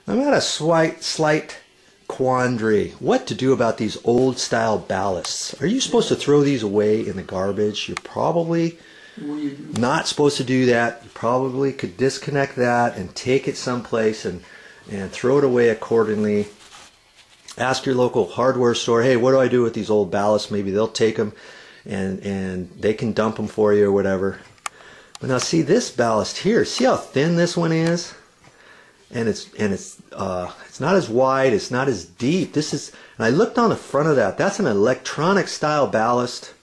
I'm at a slight quandary. What to do about these old style ballasts? Are you supposed to throw these away in the garbage? You're probably not supposed to do that. You probably could disconnect that and take it someplace and throw it away accordingly. Ask your local hardware store, hey, what do I do with these old ballasts? Maybe they'll take them and they can dump them for you or whatever. But now see this ballast here. See how thin this one is? And it's not as wide, it's not as deep. This is, and I looked on the front of that. That's an electronic style ballast,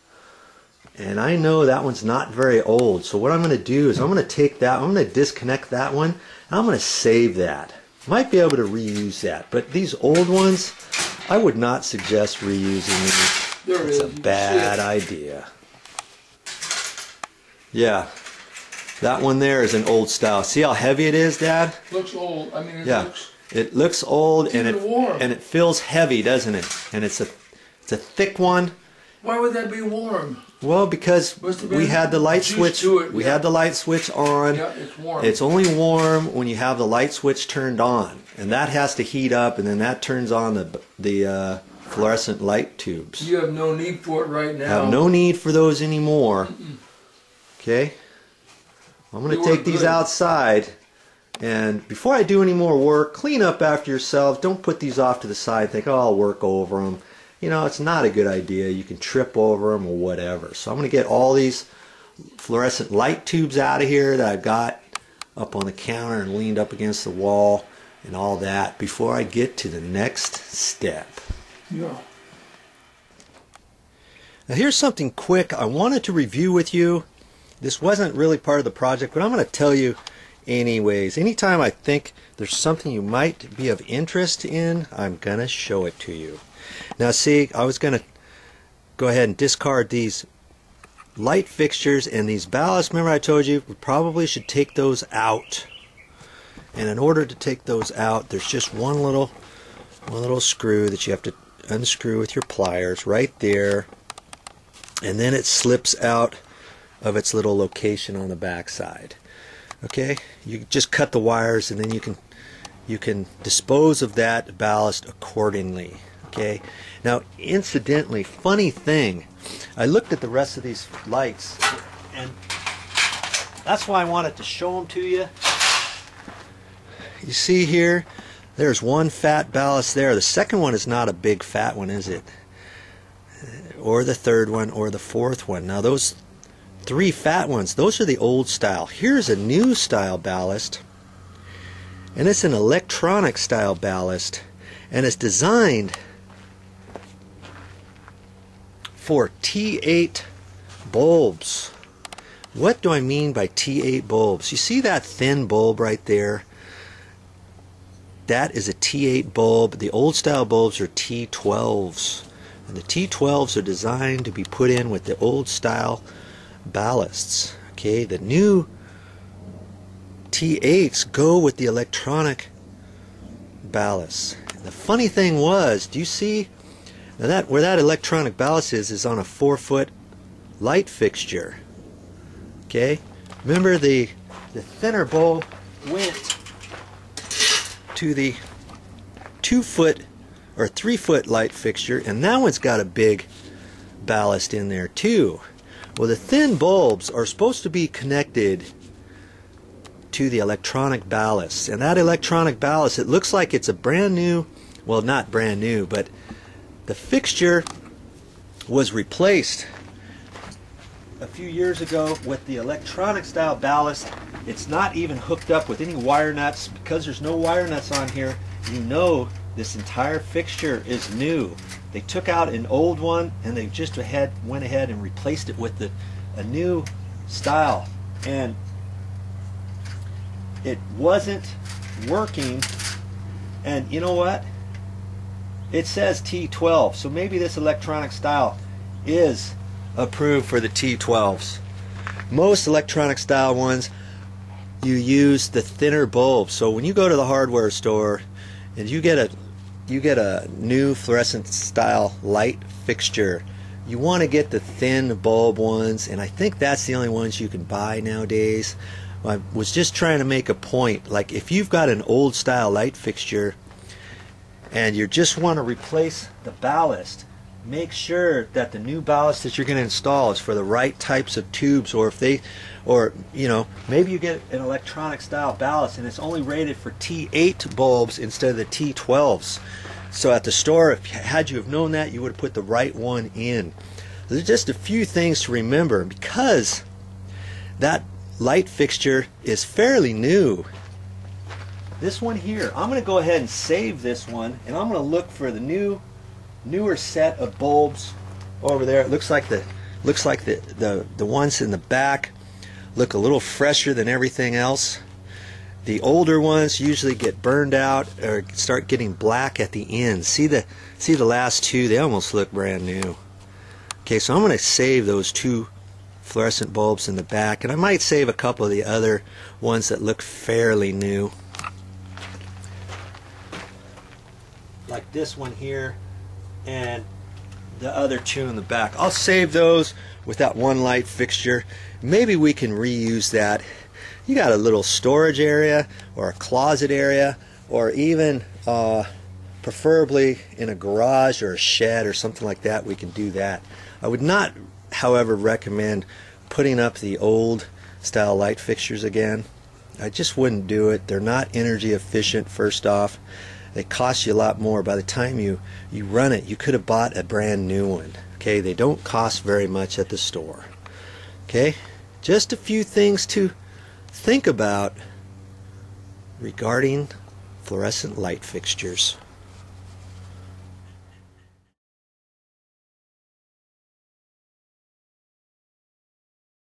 and I know that one's not very old. So what I'm going to do is I'm going to take that, I'm going to disconnect that one, and I'm going to save that. Might be able to reuse that, but these old ones, I would not suggest reusing these. It's a bad idea. Yeah. That one there is an old style. See how heavy it is, Dad? Looks old. I mean, it looks old, and warm. And it feels heavy, doesn't it? And it's a thick one. Why would that be warm? Well, because we had the light switch. We had the light switch on. Yeah, it's warm. It's only warm when you have the light switch turned on, and that has to heat up, and then that turns on the fluorescent light tubes. You have no need for it right now. Have no need for those anymore. Okay. I'm going to take these outside, and before I do any more work, clean up after yourselves. Don't put these off to the side, think, oh, I'll work over them. You know, it's not a good idea. You can trip over them or whatever. So I'm going to get all these fluorescent light tubes out of here that I've got up on the counter and leaned up against the wall and all that before I get to the next step. Yeah. Now here's something quick I wanted to review with you. This wasn't really part of the project, but I'm going to tell you anyways. Anytime I think there's something you might be of interest in, I'm going to show it to you. Now see, I was going to go ahead and discard these light fixtures and these ballasts. Remember I told you we probably should take those out. And in order to take those out, there's just one little screw that you have to unscrew with your pliers right there. And then it slips out of its little location on the back side. Okay, you just cut the wires, and then you can dispose of that ballast accordingly. Okay, now incidentally, funny thing, I looked at the rest of these lights, and that's why I wanted to show them to you. You see here, there's one fat ballast there. The second one is not a big fat one, is it? Or the third one, or the fourth one. Now those three fat ones, those are the old style. Here's a new style ballast, and it's an electronic style ballast, and it's designed for T8 bulbs. What do I mean by T8 bulbs? You see that thin bulb right there? That is a T8 bulb. The old style bulbs are T12s, and the T12s are designed to be put in with the old style ballasts. Okay, the new T8s go with the electronic ballasts. The funny thing was, do you see now that where that electronic ballast is on a 4-foot light fixture? Okay, remember the thinner bulb went to the 2-foot or 3-foot light fixture, and that one's got a big ballast in there too. Well, the thin bulbs are supposed to be connected to the electronic ballast, and that electronic ballast, it looks like it's a brand new, well, not brand new, but the fixture was replaced a few years ago with the electronic style ballast. It's not even hooked up with any wire nuts. Because there's no wire nuts on here, you know this entire fixture is new. They took out an old one and they just went ahead and replaced it with a new style, and it wasn't working. And you know what? It says T12, so maybe this electronic style is approved for the T12s. Most electronic style ones, you use the thinner bulb. So when you go to the hardware store and you get a new fluorescent style light fixture, you want to get the thin bulb ones, and I think that's the only ones you can buy nowadays. I was just trying to make a point. Like if you've got an old style light fixture and you just want to replace the ballast, make sure that the new ballast that you're going to install is for the right types of tubes, or if they, or you know, maybe you get an electronic style ballast and it's only rated for T8 bulbs instead of the T12s. So at the store, had you have known that, you would have put the right one in. There's just a few things to remember because that light fixture is fairly new. This one here, I'm going to go ahead and save this one, and I'm going to look for the newer set of bulbs over there. It looks like the ones in the back look a little fresher than everything else. The older ones usually get burned out or start getting black at the end. See the last two? They almost look brand new. Okay, so I'm going to save those two fluorescent bulbs in the back, and I might save a couple of the other ones that look fairly new, like this one here and the other two in the back. I'll save those with that one light fixture. Maybe we can reuse that. You got a little storage area or a closet area, or even preferably in a garage or a shed or something like that. We can do that. I would not, however, recommend putting up the old style light fixtures again. I just wouldn't do it. They're not energy efficient, first off. They cost you a lot more. By the time you run it, you could have bought a brand new one. Okay, they don't cost very much at the store. Okay, just a few things to think about regarding fluorescent light fixtures.